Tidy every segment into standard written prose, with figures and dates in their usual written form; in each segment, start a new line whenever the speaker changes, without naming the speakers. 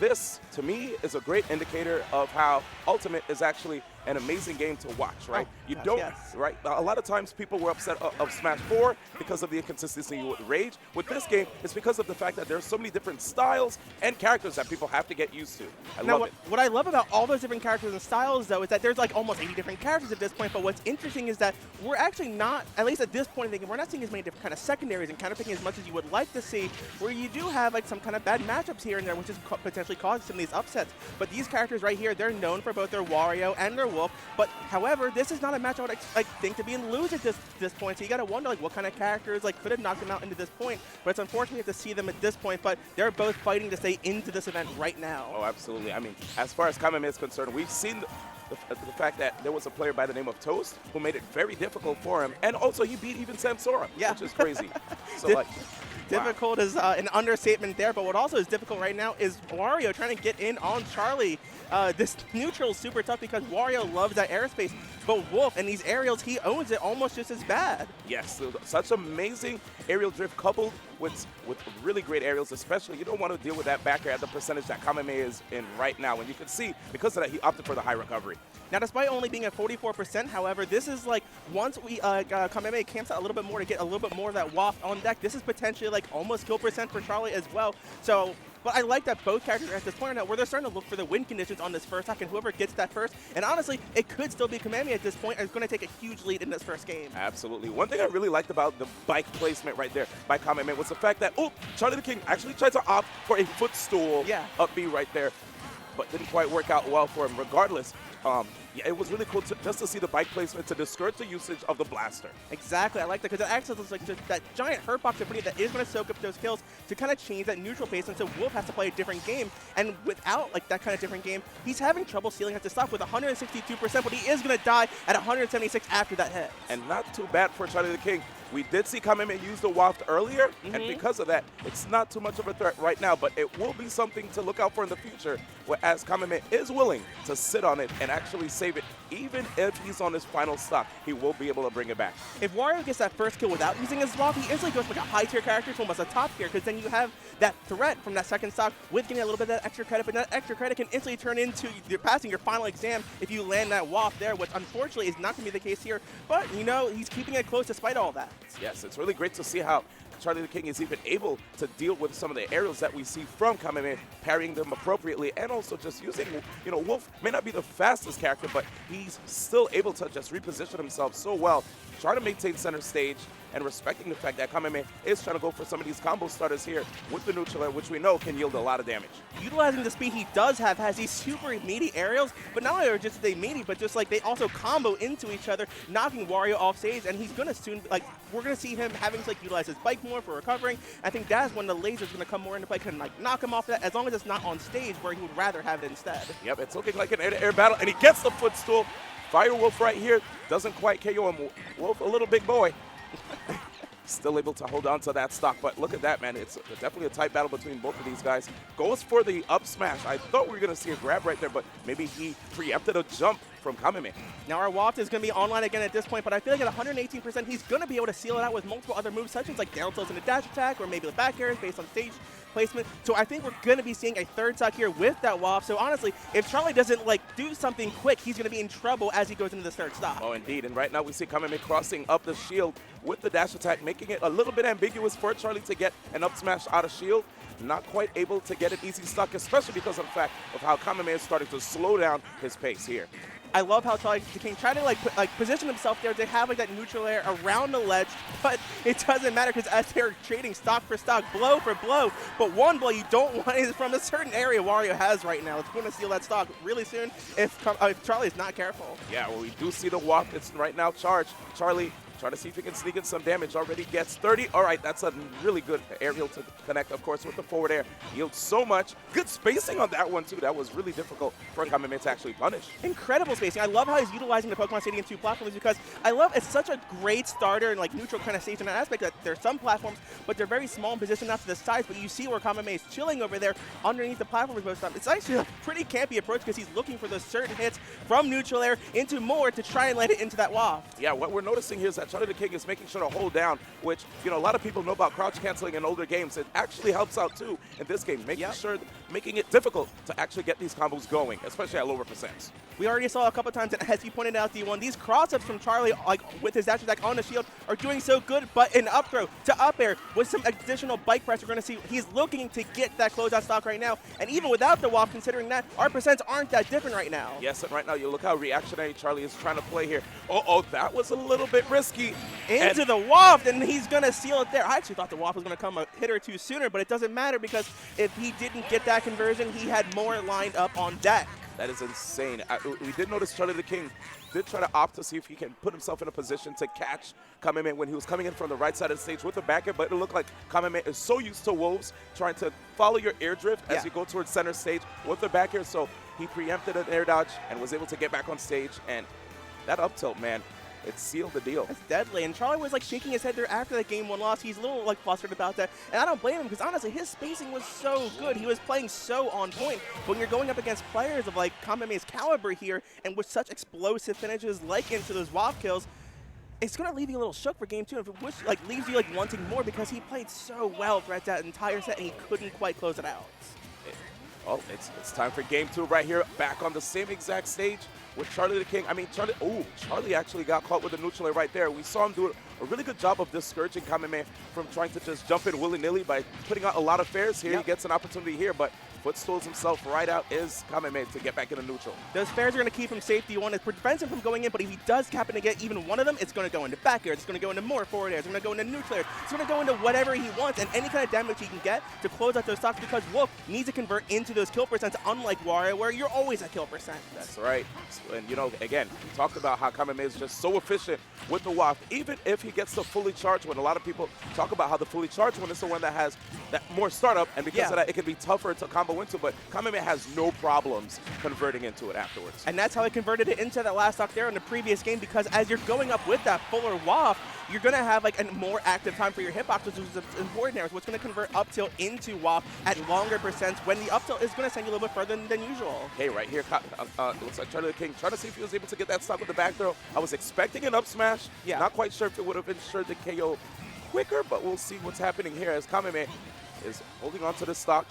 this, to me, is a great indicator of how Ultimate is actually an amazing game to watch, right? Right? A lot of times people were upset of Smash 4 because of the inconsistency with Rage. With this game, it's because of the fact that there's so many different styles and characters that people have to get used to. I love it.
What I love about all those different characters and styles, though, is that there's like almost 80 different characters at this point, but what's interesting is that we're actually not, at least at this point in the game, we're not seeing as many different kind of secondaries and counterpicking as much as you would like to see, where you do have like some kind of bad matchups here and there, which is potentially causing some of these upsets. But these characters right here, they're known for both their Wario and their Wolf, but however, this is not a match I would think to be in lose at this point, so you gotta wonder like what kind of characters like could have knocked them out into this point, but it's unfortunate we have to see them at this point, but they're both fighting to stay into this event right now.
Oh, absolutely. I mean, as far as Kameme is concerned, we've seen the fact that there was a player by the name of Toast who made it very difficult for him, and also he beat even Samsora, which is crazy. So like,
difficult is an understatement there, but what also is difficult right now is Wario trying to get in on Charlie. This neutral is super tough because Wario loves that airspace, but Wolf and these aerials, he owns it almost just as bad.
Yes, so such amazing aerial drift coupled with really great aerials, especially you don't want to deal with that back air at the percentage that Kameme is in right now, and you can see because of that he opted for the high recovery.
Now, despite only being at 44%, however, this is like once we Kameme camps out a little bit more to get a little bit more of that waft on deck, this is potentially like almost kill percent for Charlie as well. So, but I like that both characters are at this point now where they're starting to look for the win conditions on this first stock, and whoever gets that first, and honestly, it could still be Kameme at this point, and it's going to take a huge lead in this first game.
Absolutely. One thing I really liked about the bike placement right there by Kameme was the fact that, Charliedaking actually tried to opt for a footstool up B right there, but didn't quite work out well for him. Regardless, yeah, it was really cool just to see the bike placement to discourage the usage of the blaster.
Exactly, I like that because it actually looks like just that giant hurt box ability that is going to soak up those kills to kind of change that neutral pace, and so Wolf has to play a different game, and without like that kind of different game, he's having trouble sealing at the stock with 162%, but he is going to die at 176 after that hit.
And not too bad for Charliedaking. We did see Kameme use the waft earlier, and because of that, it's not too much of a threat right now, but it will be something to look out for in the future, whereas Kameme is willing to sit on it and actually save it. Even if he's on his final stock, he will be able to bring it back.
If Wario gets that first kill without using his waft, he instantly goes from like a high tier character to almost a top tier, because then you have that threat from that second stock with getting a little bit of that extra credit, but that extra credit can instantly turn into you're passing your final exam if you land that waft there, which unfortunately is not going to be the case here, but you know, he's keeping it close despite all that.
Yes, it's really great to see how Charliedaking is even able to deal with some of the aerials that we see from Kameme, parrying them appropriately, and also just using, you know, Wolf may not be the fastest character, but he's still able to just reposition himself so well, trying to maintain center stage, and respecting the fact that Kameme is trying to go for some of these combo starters here with the neutral air, which we know can yield a lot of damage.
Utilizing the speed he does have, has these super meaty aerials, but not only are just they meaty, but just like they also combo into each other, knocking Wario off stage, and he's gonna soon, like, we're gonna see him having to like utilize his bike more for recovering. I think that's when the laser's gonna come more into play, can like knock him off that, as long as it's not on stage where he would rather have it instead.
Yep, it's looking like an air-to-air battle, and he gets the footstool. Fire Wolf right here, doesn't quite KO him. Wolf, a little big boy. Still able to hold on to that stock, but look at that, man. It's definitely a tight battle between both of these guys. Goes for the up smash. I thought we were going to see a grab right there, but maybe he preempted a jump from Kameme.
Now our waft is going to be online again at this point, but I feel like at 118%, he's going to be able to seal it out with multiple other moves, such as like down tilts and a dash attack, or maybe the back airs based on stage placement. So I think we're going to be seeing a third stock here with that waft. So honestly, if Charlie doesn't like do something quick, he's going to be in trouble as he goes into this third stock.
Oh, indeed. And right now we see Kameme crossing up the shield with the dash attack, making it a little bit ambiguous for Charlie to get an up smash out of shield. Not quite able to get an easy stock, especially because of the fact of how Kameme is starting to slow down his pace here.
I love how Charliedaking tried to like position himself there to have like that neutral air around the ledge, but it doesn't matter because as they're trading stock for stock, blow for blow, but one blow you don't want is from a certain area Wario has right now. It's going to steal that stock really soon if Charlie is not careful.
Yeah, well, we do see the waft. It's right now charged. Charlie try to see if he can sneak in some damage. Already gets 30. All right, that's a really good aerial to connect, of course, with the forward air. Yields so much. Good spacing on that one, too. That was really difficult for Kameme to actually punish.
Incredible spacing. I love how he's utilizing the Pokemon Stadium 2 platforms because I love it's such a great starter and like neutral kind of stage in that aspect that there's some platforms, but they're very small in position out to the sides, but you see where Kameme is chilling over there underneath the platforms most of the time. It's actually a pretty campy approach because he's looking for those certain hits from neutral air into more to try and let it into that waft.
Yeah, what we're noticing here is that Charliedaking is making sure to hold down, which, you know, a lot of people know about crouch canceling in older games. It actually helps out, too, in this game, making it difficult to actually get these combos going, especially at lower percents.
We already saw a couple times, and as you pointed out, D1, these cross-ups from Charlie, like with his dash attack on the shield, are doing so good, but in up throw to up air with some additional bike press, you're going to see he's looking to get that closeout stock right now. And even without the WAP, considering that, our percents aren't that different right now.
Yes, and right now, you look how reactionary Charlie is trying to play here. Oh, that was a little bit risky.
Into the WAP, and he's going to seal it there. I actually thought the WAP was going to come a hit or two sooner, but it doesn't matter because if he didn't get that conversion, he had more lined up on deck.
That is insane. We did notice Charliedaking did try to opt to see if he can put himself in a position to catch Kameme when he was coming in from the right side of the stage with the back air, but it looked like Kameme is so used to wolves trying to follow your air drift as you go towards center stage with the back air, so he preempted an air dodge and was able to get back on stage, and that up tilt, man, it sealed the deal.
It's deadly, and Charlie was like shaking his head there after that game 1 loss. He's a little like flustered about that, and I don't blame him because honestly, his spacing was so good. He was playing so on point. But when you're going up against players of like Kameme's caliber here, and with such explosive finishes like into those WAP kills, it's going to leave you a little shook for game 2, and which like leaves you like wanting more because he played so well throughout that entire set, and he couldn't quite close it out.
Oh, it's time for game 2 right here, back on the same exact stage with Charliedaking. I mean, Charlie actually got caught with the neutral air right there. We saw him do a really good job of discouraging Kameme from trying to just jump in willy-nilly by putting out a lot of fares here. He gets an opportunity here, but footstools himself right out is Kameme to get back into neutral. Those
fares are going to keep him safe. D1 it prevents him from going in, but if he does happen to get even one of them, it's going to go into back air, it's going to go into more forward air, it's going to go into neutral air, it's going to go into whatever he wants, and any kind of damage he can get to close out those stocks because Wolf needs to convert into those kill percents, unlike Wario, where you're always at kill percent.
That's right. And, you know, again, we talked about how Kameme is just so efficient with the WAF, even if he gets the fully charged one. A lot of people talk about how the fully charged one is the one that has that more startup, and because of that, it can be tougher to combo into, but Kameme has no problems converting into it afterwards.
And that's how he converted it into that last stock there in the previous game, because as you're going up with that fuller WAF, you're going to have like a more active time for your hitbox, which is important there. It's what's going to convert up tilt into WAF at longer percents when the up tilt is going to send you a little bit further than usual.
Okay, right here, looks like Charliedaking trying to see if he was able to get that stock with the back throw. I was expecting an up smash. Not quite sure if it would have ensured the KO quicker, but we'll see what's happening here as Kameme is holding on to the stock.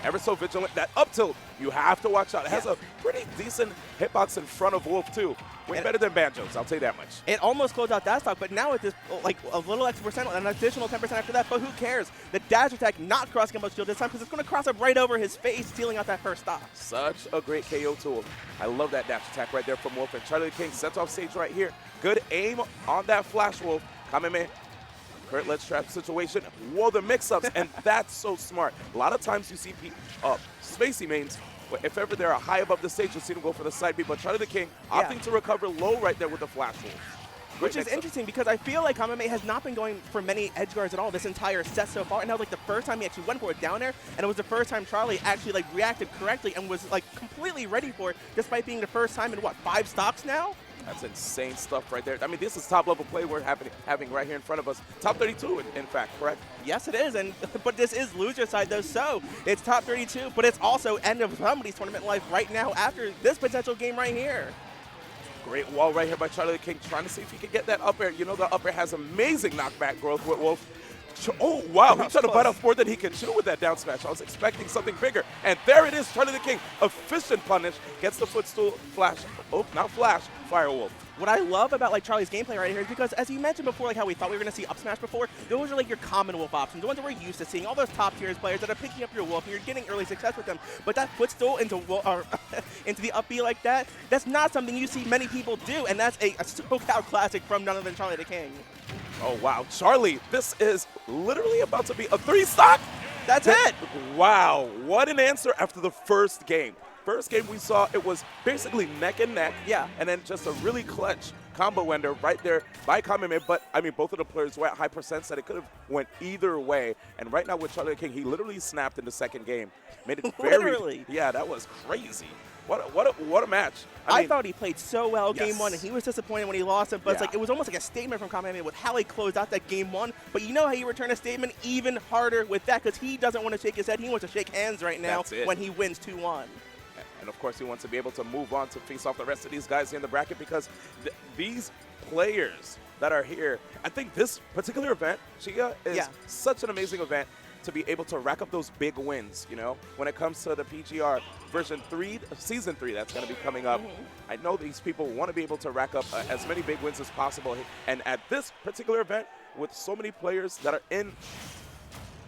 Ever so vigilant. That up tilt, you have to watch out. It has a pretty decent hitbox in front of Wolf, too. Way better than Banjo's, I'll tell you that much.
It almost closed out that stock, but now with this, like, a little extra percent, an additional 10% after that, but who cares? The dash attack not crossing up shield this time because it's going to cross up right over his face, stealing out that first stock.
Such a great KO tool. I love that dash attack right there from Wolf. And Charliedaking sets off stage right here. Good aim on that Flash Wolf. Kameme. Kurt Let's Trap situation. Whoa, the mix-ups, and that's so smart. A lot of times you see Spacey mains, if ever they're high above the stage, you'll see them go for the side B, but Charliedaking opting to recover low right there with the Flash Wolf.
Which is interesting because I feel like Kameme has not been going for many edge guards at all this entire set so far, and that was like the first time he actually went for it down there, and it was the first time Charlie actually like reacted correctly and was like completely ready for it, despite being the first time in what, 5 stocks now?
That's insane stuff right there. I mean, this is top-level play we're having right here in front of us. Top 32, in fact, correct?
Yes, it is, but this is loser side, though, so it's top 32, but it's also end of somebody's tournament life right now after this potential game right here.
Great wall right here by Charliedaking, trying to see if he can get that up air. You know, the up air has amazing knockback growth with Wolf. Oh, wow, he tried to bite off more than he can chew with that down smash. I was expecting something bigger. And there it is, Charliedaking, efficient punish, gets the footstool, flash, not flash, Firewolf.
What I love about like Charlie's gameplay right here is because, as you mentioned before, like how we thought we were going to see up smash before, those are like your common Wolf options, the ones that we're used to seeing, all those top tier players that are picking up your Wolf and you're getting early success with them. But that footstool into the up B like that, that's not something you see many people do, and that's a SoCal classic from none other than Charliedaking.
Oh, wow. Charlie, this is literally about to be a 3-stock.
That's it.
Wow. What an answer after the first game. First game we saw, it was basically neck and neck.
Yeah.
And then just a really clutch combo ender right there by Kameme. But, I mean, both of the players were at high percents that it could have went either way. And right now with Charliedaking, he literally snapped in the second game. Made it very...
Literally.
Yeah, that was crazy. What a match.
I thought he played so well game 1, and he was disappointed when he lost it, but it's like it was almost like a statement from Kameme with how he closed out that game 1. But you know how you return a statement even harder with that, because he doesn't want to shake his head. He wants to shake hands right now when he wins 2-1.
And of course, he wants to be able to move on to face off the rest of these guys in the bracket, because these players that are here. I think this particular event, Chia, is such an amazing event to be able to rack up those big wins, you know, when it comes to the PGR version 3, season 3 that's going to be coming up. I know these people want to be able to rack up as many big wins as possible. And at this particular event, with so many players that are in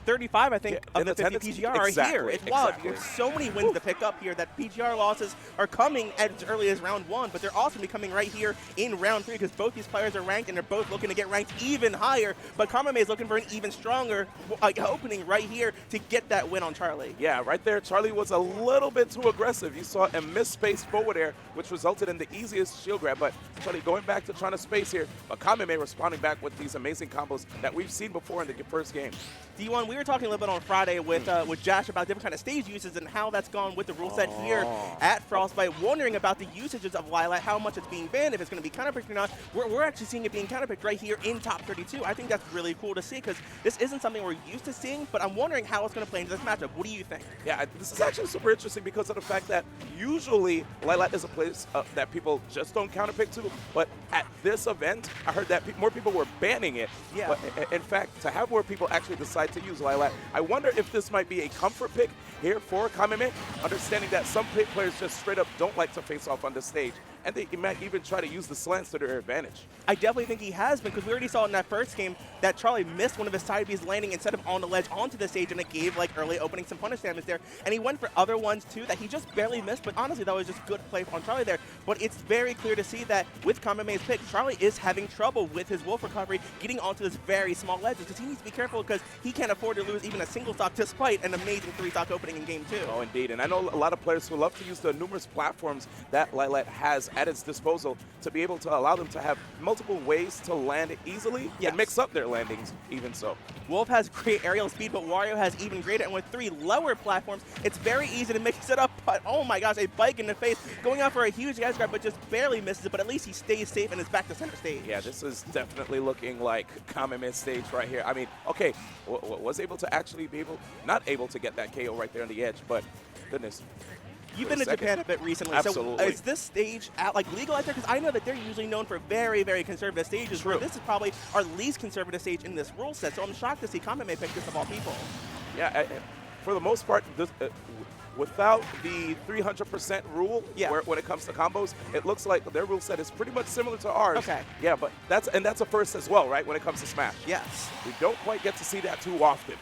35, I think, of the 50
attendance.
PGR are here. It's wild. There's so many wins to pick up here that PGR losses are coming as early as round 1, but they're also going to be coming right here in round 3 because both these players are ranked and they're both looking to get ranked even higher. But Kameme is looking for an even stronger opening right here to get that win on Charlie.
Yeah, right there, Charlie was a little bit too aggressive. You saw a misspaced forward air, which resulted in the easiest shield grab. But Charlie going back to trying to space here, but Kameme responding back with these amazing combos that we've seen before in the first game.
D1, we were talking a little bit on Friday with Josh about different kind of stage uses and how that's gone with the rule set here at Frostbite, wondering about the usages of Lilat, how much it's being banned, if it's going to be counterpicked or not. We're actually seeing it being counterpicked right here in top 32. I think that's really cool to see because this isn't something we're used to seeing, but I'm wondering how it's going to play into this matchup. What do you think?
Yeah, this is actually super interesting because of the fact that usually Lilat is a place that people just don't counterpick to, but at this event, I heard that more people were banning it.
Yeah.
But in fact, to have more people actually decide to use Lilat, I wonder if this might be a comfort pick here for Kameme, understanding that some players just straight up don't like to face off on the stage, and they might even try to use the slants to their advantage.
I definitely think he has been, because we already saw in that first game that Charlie missed one of his side Bs landing instead of on the ledge onto the stage, and it gave like early opening some punish damage there. And he went for other ones too that he just barely missed, but honestly that was just good play on Charlie there. But it's very clear to see that with Kameme's pick, Charlie is having trouble with his wolf recovery getting onto this very small ledge, because he needs to be careful because he can't afford to lose even a single stock despite an amazing 3-stock opening in game 2.
Oh, indeed. And I know a lot of players who love to use the numerous platforms that Lilat has at its disposal to be able to allow them to have multiple ways to land easily and mix up their landings even so.
Wolf has great aerial speed, but Wario has even greater, and with 3 lower platforms, it's very easy to mix it up. But oh my gosh, a bike in the face, going out for a huge gas grab, but just barely misses it, but at least he stays safe and is back to center stage.
Yeah, this is definitely looking like Kameme's stage right here. I mean, okay, was able to actually be not able to get that KO right there on the edge, but goodness.
You've been to Japan a bit recently.
Absolutely.
So is this stage legal out there? Because I know that they're usually known for very, very conservative stages. Where this is probably our least conservative stage in this rule set. So I'm shocked to see Kameme pick this of all people.
Yeah, for the most part, this, without the 300% rule, when it comes to combos, it looks like their rule set is pretty much similar to ours.
Okay.
Yeah, but that's a first as well, right? When it comes to Smash.
Yes.
We don't quite get to see that too often.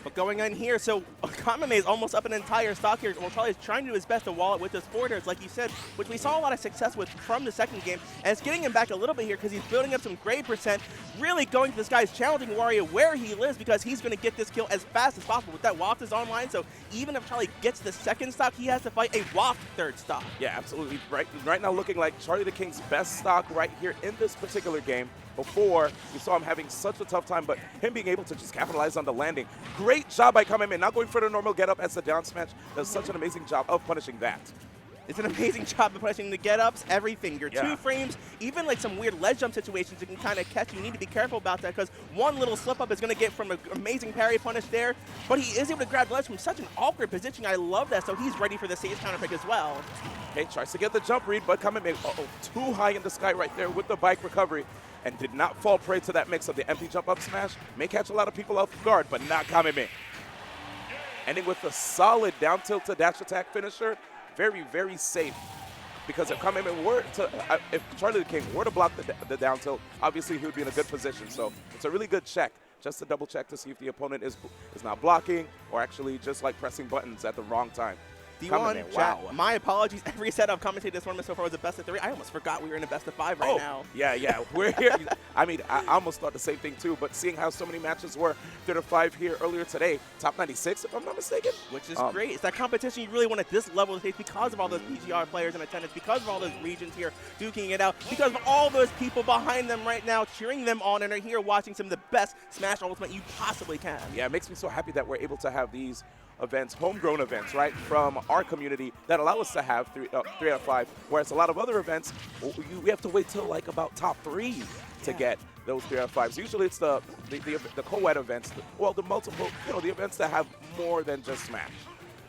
But going on here, so Kameme is almost up an entire stock here. Well, Charlie's trying to do his best to wall it with his forwarders, like you said, which we saw a lot of success with from the second game. And it's getting him back a little bit here because he's building up some grade percent, really going to this guy's challenging Wario where he lives, because he's going to get this kill as fast as possible. With that Waft is online, so even if Charlie gets the second stock, he has to fight a Waft third stock.
Yeah, absolutely. Right now looking like Charliedaking's best stock right here in this particular game. Before, you saw him having such a tough time, but him being able to just capitalize on the landing. Great job by Kameme, not going for the normal get-up as the down smash. Does such an amazing job of punishing that.
It's an amazing job of punishing the get-ups, everything. Your 2 frames, even like some weird ledge jump situations you can kind of catch. You need to be careful about that because one little slip-up is going to get from an amazing parry punish there, but he is able to grab ledge from such an awkward position. I love that, so he's ready for the stage counter pick as well.
Okay, tries to get the jump read, but Kameme too high in the sky right there with the bike recovery, and did not fall prey to that mix of the empty jump up smash. May catch a lot of people off guard, but not Kameme. Ending with a solid down tilt to dash attack finisher. Very, very safe. Because if Kameme were to, if Charliedaking were to block the down tilt, obviously he would be in a good position. So it's a really good check, just to double check to see if the opponent is not blocking or actually just like pressing buttons at the wrong time.
D1, wow. My apologies. Every set I've commentated this tournament so far was a best of 3. I almost forgot we were in a best of 5 right now.
Yeah. We're here. I mean, I almost thought the same thing too, but seeing how so many matches were 3-5 here earlier today, top 96 if I'm not mistaken.
Which is great. It's that competition you really want at this level of stage because of all those PGR players in attendance, because of all those regions here duking it out, because of all those people behind them right now cheering them on and are here watching some of the best Smash Ultimate you possibly can. Yeah,
it makes me so happy that we're able to have these events, homegrown events, right, from our community that allow us to have 3 out of 5, whereas a lot of other events, we have to wait till like about top 3 to get those 3 out of 5s. Usually it's the co-ed events, the multiple, the events that have more than just Smash.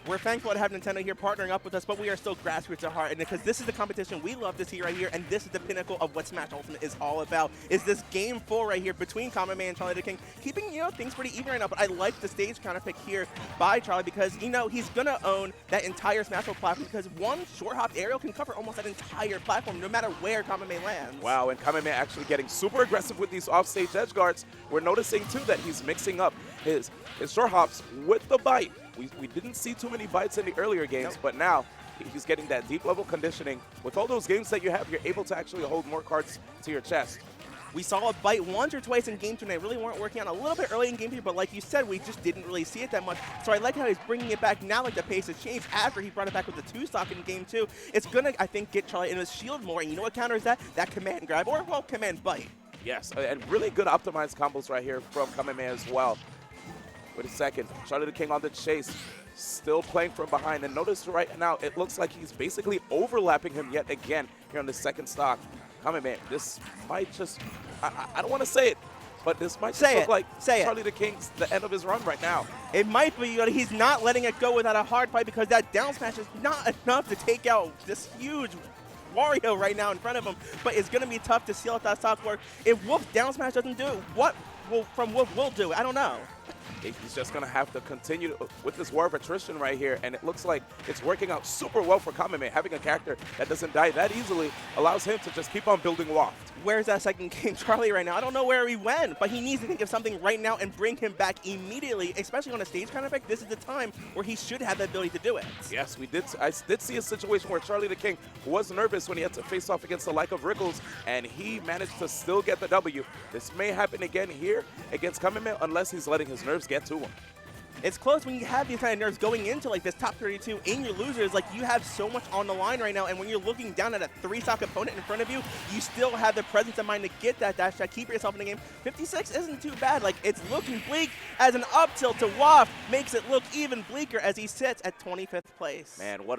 We're thankful to have Nintendo here partnering up with us, but we are still grassroots at heart, and because this is the competition we love to see right here, and this is the pinnacle of what Smash Ultimate is all about, is this game 4 right here between Kameme and Charliedaking, keeping, things pretty even right now, but I like the stage counter pick here by Charlie because, he's going to own that entire Smash Bros. Platform because one short hop aerial can cover almost that entire platform, no matter where Kameme lands.
Wow, and Kameme actually getting super aggressive with these offstage edge guards. We're noticing, too, that he's mixing up his short hops with the bite. We didn't see too many bites in the earlier games, but now he's getting that deep level conditioning. With all those games that you have, you're able to actually hold more cards to your chest.
We saw a bite once or twice in Game 2, and they really weren't working out a little bit early in Game 2, but like you said, we just didn't really see it that much. So I like how he's bringing it back now, like the pace has changed after he brought it back with the 2-stock in Game 2. It's going to, I think, get Charlie in his shield more, and you know what counters that? That command grab, or, well, command bite.
Yes, and really good optimized combos right here from Kameme as well. Wait a second, Charliedaking on the chase, still playing from behind, and notice right now, it looks like he's basically overlapping him yet again here on the second stock. Kameme, this might just, I don't want to say it, but this might just look like Charliedaking's the end of his run right now.
It might be, but he's not letting it go without a hard fight because that down smash is not enough to take out this huge Wario right now in front of him, but it's going to be tough to seal out that stock work. If Wolf down smash doesn't do it, what from Wolf will do? I don't know.
He's just going to have to continue with this war of attrition right here, and it looks like it's working out super well for Kameme. Having a character that doesn't die that easily allows him to just keep on building waft.
Where's that second game Charlie right now? I don't know where he went, but he needs to think of something right now and bring him back immediately, especially on a stage counter effect. This is the time where he should have the ability to do it.
Yes, I did see a situation where Charliedaking was nervous when he had to face off against the like of Rickles, and he managed to still get the W. This may happen again here against Kameme unless he's letting his nerves get to him.
It's close when you have these kind of nerves going into like this top 32 in your losers. Like you have so much on the line right now, and when you're looking down at a 3-stock opponent in front of you, you still have the presence of mind to get that dash shot, keep yourself in the game. 56 isn't too bad. Like it's looking bleak as an up tilt to Waft makes it look even bleaker as he sits at 25th place.
Man, what a